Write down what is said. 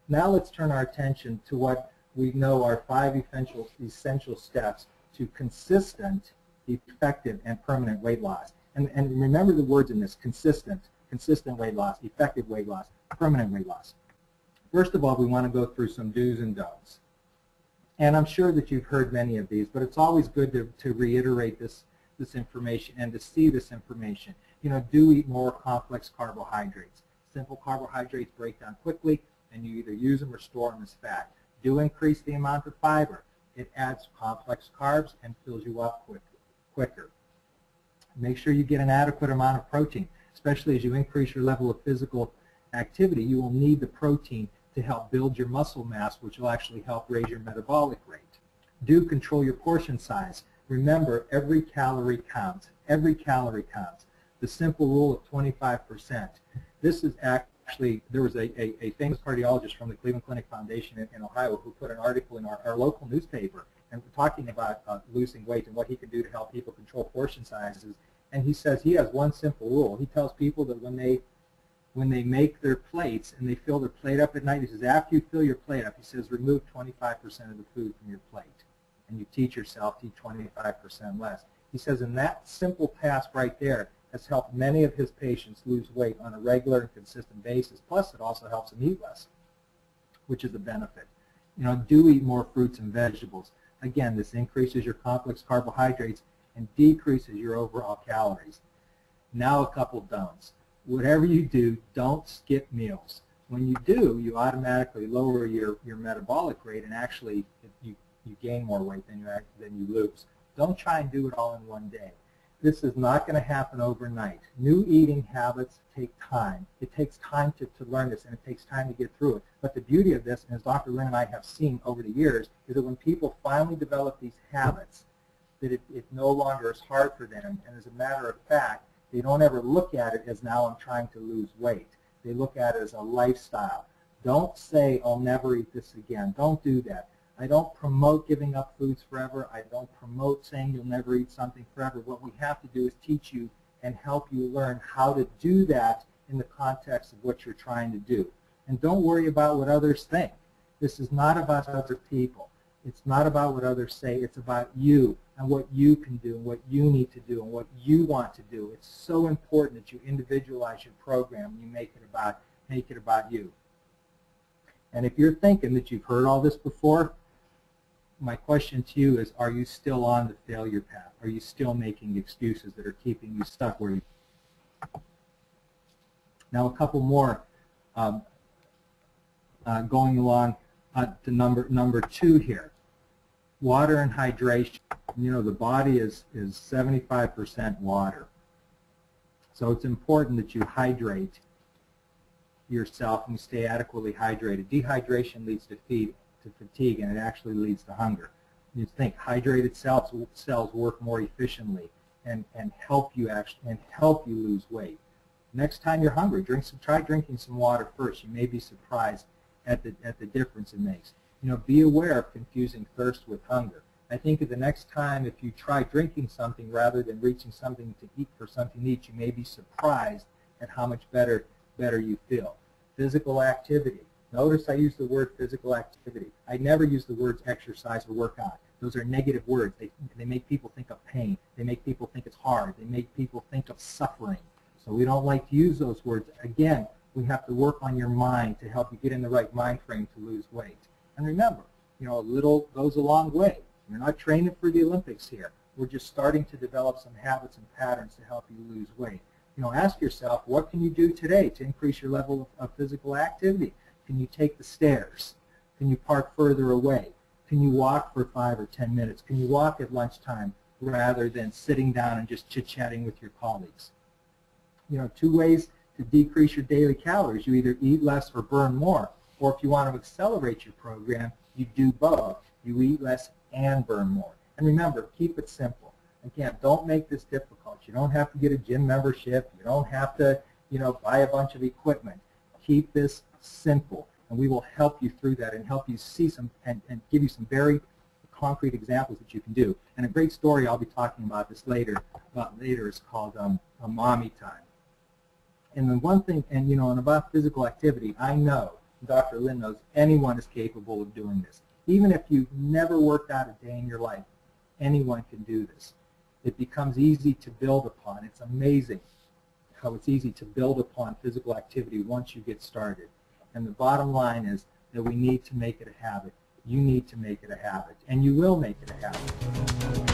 Now let's turn our attention to what we know are 5 essential steps to consistent, effective, and permanent weight loss. And remember the words in this: consistent weight loss, effective weight loss, permanent weight loss. First of all, we want to go through some do's and don'ts. And I'm sure that you've heard many of these, but it's always good to reiterate this information and to see this information. You know, do eat more complex carbohydrates. Simple carbohydrates break down quickly, and you either use them or store them as fat. Do increase the amount of fiber. It adds complex carbs and fills you up quicker. Make sure you get an adequate amount of protein, especially as you increase your level of physical activity. You will need the protein to help build your muscle mass, which will actually help raise your metabolic rate. Do control your portion size. Remember, every calorie counts. Every calorie counts. The simple rule of 25%. This is actually, there was a famous cardiologist from the Cleveland Clinic Foundation in Ohio who put an article in our local newspaper and talking about losing weight and what he can do to help people control portion sizes. And he says he has one simple rule. He tells people that when they make their plates and they fill their plate up at night, he says, after you fill your plate up, he says, remove 25% of the food from your plate. And you teach yourself to eat 25% less. He says, and that simple task right there has helped many of his patients lose weight on a regular and consistent basis. Plus, it also helps them eat less, which is a benefit. You know, do eat more fruits and vegetables. Again, this increases your complex carbohydrates and decreases your overall calories. Now a couple don'ts. Whatever you do, don't skip meals. When you do, you automatically lower your metabolic rate, and actually you gain more weight than you lose. Don't try and do it all in one day. This is not going to happen overnight. New eating habits take time. It takes time to learn this, and it takes time to get through it. But the beauty of this, and as Dr. Lynn and I have seen over the years, is that when people finally develop these habits, that it no longer is hard for them. And as a matter of fact, they don't ever look at it as now I'm trying to lose weight. They look at it as a lifestyle. Don't say, I'll never eat this again. Don't do that. I don't promote giving up foods forever. I don't promote saying you'll never eat something forever. What we have to do is teach you and help you learn how to do that in the context of what you're trying to do. And don't worry about what others think. This is not about other people. It's not about what others say. It's about you and what you can do and what you need to do and what you want to do. It's so important that you individualize your program and you make it about you. And if you're thinking that you've heard all this before, my question to you is, are you still on the failure path? Are you still making excuses that are keeping you stuck where you are? Now a couple more going along to number 2 here. Water and hydration. You know, the body is 75% water. So it's important that you hydrate yourself and you stay adequately hydrated. Dehydration leads to fatigue, and it actually leads to hunger. You think hydrated cells work more efficiently and help you lose weight. Next time you're hungry, try drinking some water first. You may be surprised at the difference it makes. You know, be aware of confusing thirst with hunger. I think of the next time if you try drinking something rather than reaching something to eat for something to eat, you may be surprised at how much better you feel. Physical activity. Notice I use the word physical activity. I never use the words exercise or workout. Those are negative words. They make people think of pain. They make people think it's hard. They make people think of suffering. So we don't like to use those words. Again, we have to work on your mind to help you get in the right mind frame to lose weight. And remember, you know, a little goes a long way. We're not training for the Olympics here. We're just starting to develop some habits and patterns to help you lose weight. You know, ask yourself, what can you do today to increase your level of physical activity? Can you take the stairs? Can you park further away? Can you walk for 5 or 10 minutes? Can you walk at lunchtime rather than sitting down and just chit-chatting with your colleagues? You know, 2 ways to decrease your daily calories. You either eat less or burn more. Or if you want to accelerate your program, you do both. You eat less and burn more. And remember, keep it simple. Again, don't make this difficult. You don't have to get a gym membership. You don't have to, you know, buy a bunch of equipment. Keep this simple, and we will help you through that and help you see some and give you some very concrete examples that you can do. And a great story I'll be talking about this later is called a mommy time. And the one thing, and you know, and about physical activity, I know Dr. Lynn knows anyone is capable of doing this. Even if you've never worked out a day in your life, anyone can do this. It becomes easy to build upon. It's amazing how it's easy to build upon physical activity once you get started. And the bottom line is that we need to make it a habit. You need to make it a habit, and you will make it a habit.